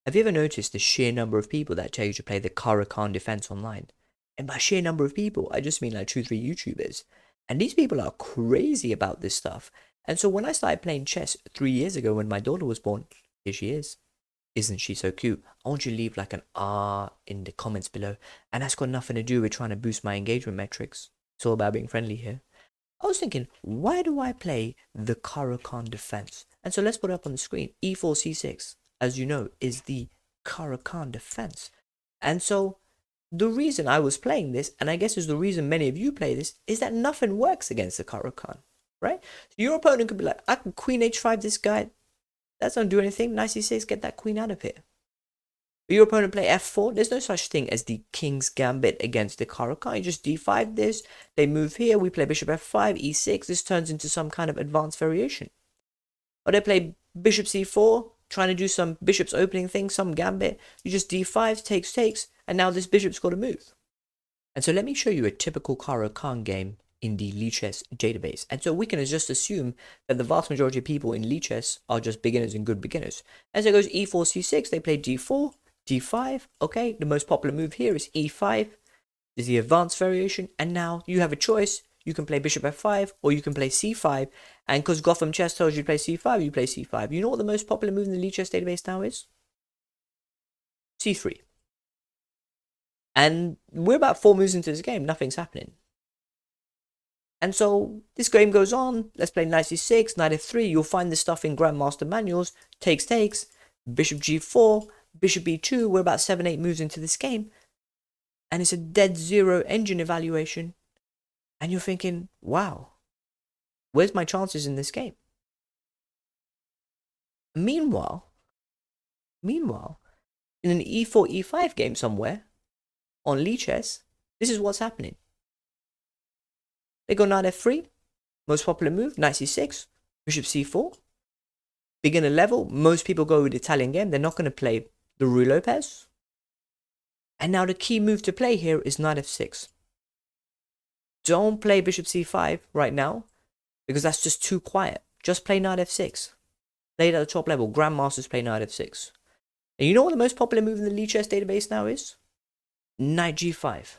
Have you ever noticed the sheer number of people that tell you to play the Caro-Kann defense online? And by sheer number of people, I just mean like 2, 3 YouTubers. And these people are crazy about this stuff. And so when I started playing chess 3 years ago when my daughter was born, here she is. Isn't she so cute? I want you to leave like an R in the comments below. And that's got nothing to do with trying to boost my engagement metrics. It's all about being friendly here. I was thinking, why do I play the Caro-Kann defense? And so let's put it up on the screen. E4, C6, as you know, is the Caro-Kann defense. And so the reason I was playing this, and I guess is the reason many of you play this, is that nothing works against the Caro-Kann, right? So your opponent could be like, I can queen h5 this guy. That doesn't do anything. Knight c6, get that queen out of here. Your opponent play f4. There's no such thing as the king's gambit against the Caro-Kann. You just d5 this. They move here. We play bishop f5, e6. This turns into some kind of advanced variation. Or they play bishop c4, trying to do some bishop's opening thing, some gambit. You just d5, takes, and now this bishop's got to move. And so let me show you a typical Caro-Kann game in the Lichess database. And so we can just assume that the vast majority of people in Lichess are just beginners and good beginners. As it goes e4, c6, they play d4, d5. Okay, the most popular move here is e5. Is the advanced variation. And now you have a choice. You can play bishop f5 or you can play c5. And because Gotham Chess tells you to play c5, you play c5. You know what the most popular move in the Lichess database now is? c3. And we're about 4 moves into this game. Nothing's happening. And so this game goes on. Let's play knight c6, knight f3. You'll find this stuff in grandmaster manuals. Takes, bishop g4, bishop b2. We're about 7, 8 moves into this game. And it's a dead zero engine evaluation. And you're thinking, wow, where's my chances in this game? Meanwhile, in an e4, e5 game somewhere on Lichess, this is what's happening. They go knight f3, most popular move, knight c6, bishop c4. Beginner level, most people go with Italian game. They're not going to play the Ruy Lopez. And now the key move to play here is knight f6. Don't play bishop c5 right now, because that's just too quiet. Just play knight f6. Play it at the top level. Grandmasters play knight f6. And you know what the most popular move in the Lichess database now is? Knight g5.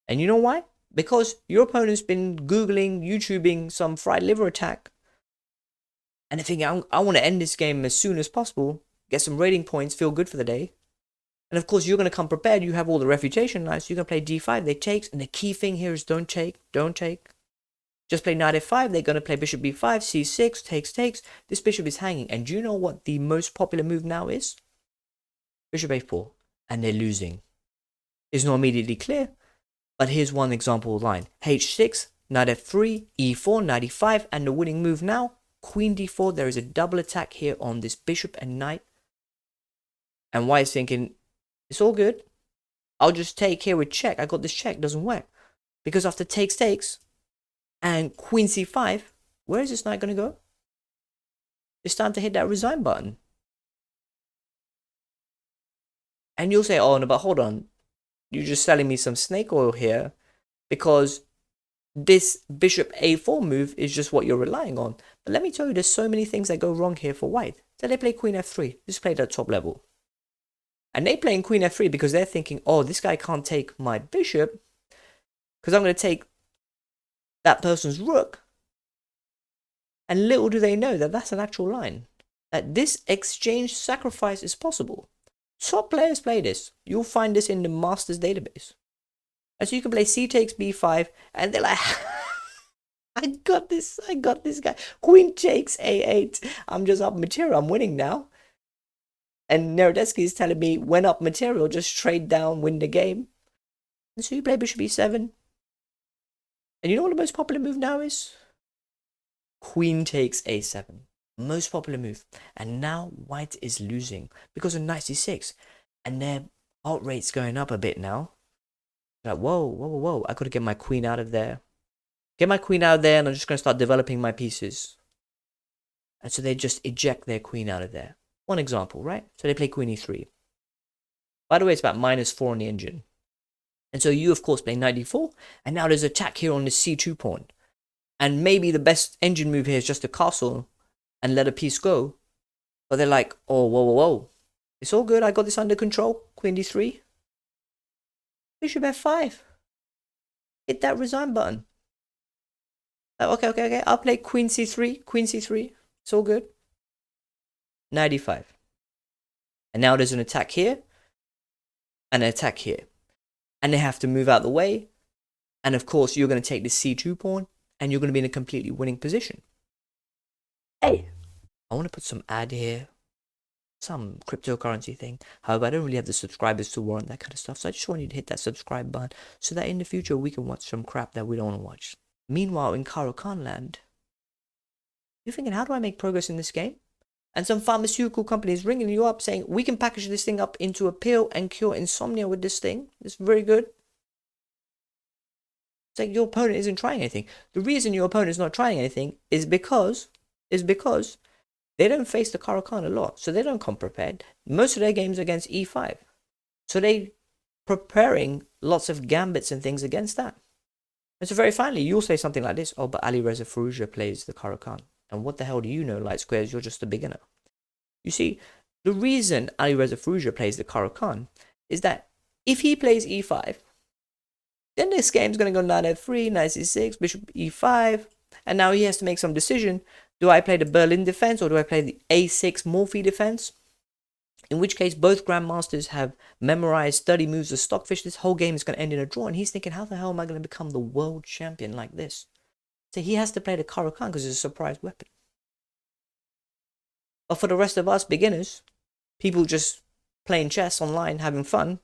And you know why? Because your opponent's been Googling, YouTubing some fried liver attack. And they're thinking, I want to end this game as soon as possible. Get some rating points, feel good for the day. And of course, you're going to come prepared. You have all the refutation knights. So you're going to play d5. They takes. And the key thing here is don't take. Just play knight f5. They're going to play bishop b5, c6, takes. This bishop is hanging. And do you know what the most popular move now is? Bishop a4. And they're losing. It's not immediately clear. But here's one example line. h6, knight f3, e4, knight e5. And the winning move now, queen d4. There is a double attack here on this bishop and knight. And White is thinking, it's all good. I'll just take here with check. I got this check. Doesn't work. Because after takes, and queen c5, where is this knight going to go? It's time to hit that resign button. And you'll say, oh, no, but hold on. You're just selling me some snake oil here. Because this bishop a4 move is just what you're relying on. But let me tell you, there's so many things that go wrong here for White. So they play queen f3. Just play at top level. And they playing queen f3 because they're thinking, oh, this guy can't take my bishop because I'm going to take that person's rook. And little do they know that that's an actual line. That this exchange sacrifice is possible. Top players play this. You'll find this in the Masters database. And so you can play c takes b5 and they're like, I got this guy. Queen takes a8. I'm just up material. I'm winning now. And Narodetsky is telling me, when up material, just trade down, win the game. And so you play bishop e7. And you know what the most popular move now is? Queen takes a7. Most popular move. And now White is losing because of knight c6. And their alt rate's going up a bit now. Like, whoa. I got to get my queen out of there. Get my queen out of there and I'm just going to start developing my pieces. And so they just eject their queen out of there. One example, right? So they play queen e3. By the way, it's about -4 on the engine. And so you, of course, play knight d4. And now there's attack here on the c2 pawn. And maybe the best engine move here is just a castle and let a piece go. But they're like, oh, whoa. It's all good. I got this under control. Queen d3. Bishop f5. Hit that resign button. Okay. I'll play queen c3. Queen c3. It's all good. Knight e5. And now there's an attack here. And an attack here. And they have to move out the way. And of course, you're going to take the c2 pawn. And you're going to be in a completely winning position. Hey, I want to put some ad here. Some cryptocurrency thing. However, I don't really have the subscribers to warrant that kind of stuff. So I just want you to hit that subscribe button so that in the future we can watch some crap that we don't want to watch. Meanwhile, in Caro-Kann land, you're thinking, how do I make progress in this game? And some pharmaceutical companies ringing you up saying, we can package this thing up into a pill and cure insomnia with this thing. It's very good. It's like your opponent isn't trying anything. The reason your opponent is not trying anything is because they don't face the Caro-Kann a lot, so they don't come prepared. Most of their games are against e5. So they preparing lots of gambits and things against that. And so very finally, you'll say something like this, oh, but Alireza Firouzja plays the Caro-Kann. And what the hell do you know, light squares? You're just a beginner. You see, the reason Alireza Firouzja plays the Caro-Kann is that if he plays e5, then this game's going to go knight f3, knight c6, bishop e5, and now he has to make some decision. Do I play the Berlin defense or do I play the a6 Morphy defense? In which case, both grandmasters have memorized 30 moves of Stockfish. This whole game is going to end in a draw. And he's thinking, how the hell am I going to become the world champion like this? So he has to play the Caro-Kann because it's a surprise weapon. But for the rest of us beginners, people just playing chess online, having fun,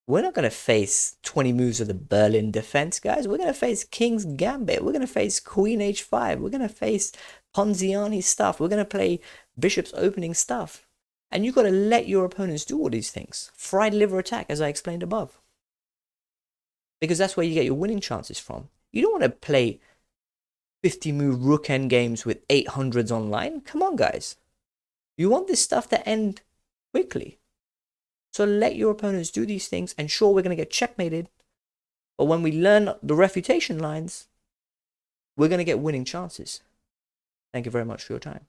we're not going to face 20 moves of the Berlin defense, guys. We're going to face King's Gambit. We're going to face Queen h5. We're going to face Ponziani stuff. We're going to play Bishop's opening stuff. And you've got to let your opponents do all these things. Fried liver attack, as I explained above. Because that's where you get your winning chances from. You don't want to play 50-move rook end games with 800s online. Come on, guys. You want this stuff to end quickly. So let your opponents do these things, and sure, we're going to get checkmated. But when we learn the refutation lines, we're going to get winning chances. Thank you very much for your time.